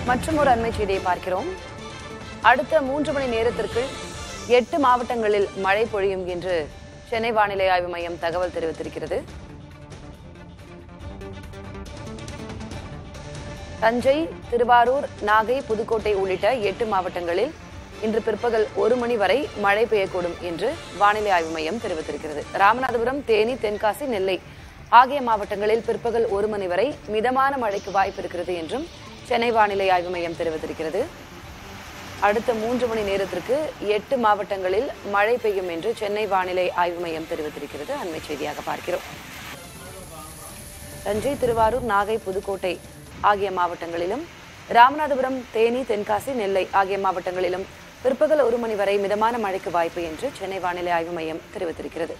மற்றும் ஒரு அண்மை செய்தியை பார்க்கிறோம். அடுத்த 3 மணி நேரத்திற்குள் 8 மாவட்டங்களில் மழை பொழியும் என்று சென்னை வானிலை ஆய்வு மையம் தகவல் தெரிவித்திருக்கிறது. தஞ்சை, திருவாரூர், நாகை, புதுக்கோட்டை உள்ளிட்ட 8 மாவட்டங்களில் இன்று பிற்பகல் 1 மணி வரை மழை பெய்யக்கூடும் என்று வானிலை ஆய்வு மையம் தெரிவித்திருக்கிறது. ராமநாதபுரம், தேனி, தென்காசி, நெல்லை ஆகிய மாவட்டங்களில் பிற்பகல் 1 மணி வரை மிதமான மழைக்கு வாய்ப்பு இருக்கிறது என்றும் சென்னை வானிலை ஆய்வு மையம் தெரிவித்திருக்கிறது. அடுத்த 3 மணி நேரத்திற்கு 8 மாவட்டங்களில் மழை பெய்யும் என்று சென்னை வானிலை ஆய்வு மையம் தெரிவித்திருக்கிறது. அண்மை செய்தியாக பார்க்கிறோம். தஞ்சை, திருவாரூர், நாகை, புதுக்கோட்டை ஆகிய மாவட்டங்களிலும், ராமநாதபுரம், தேனி, தென்காசி, நெல்லை ஆகிய மாவட்டங்களிலும் பிற்பகல் 1 மணி வரை மிதமான மழைக்கு வாய்ப்பு என்று சென்னை வானிலை ஆய்வு மையம் தெரிவித்திருக்கிறது.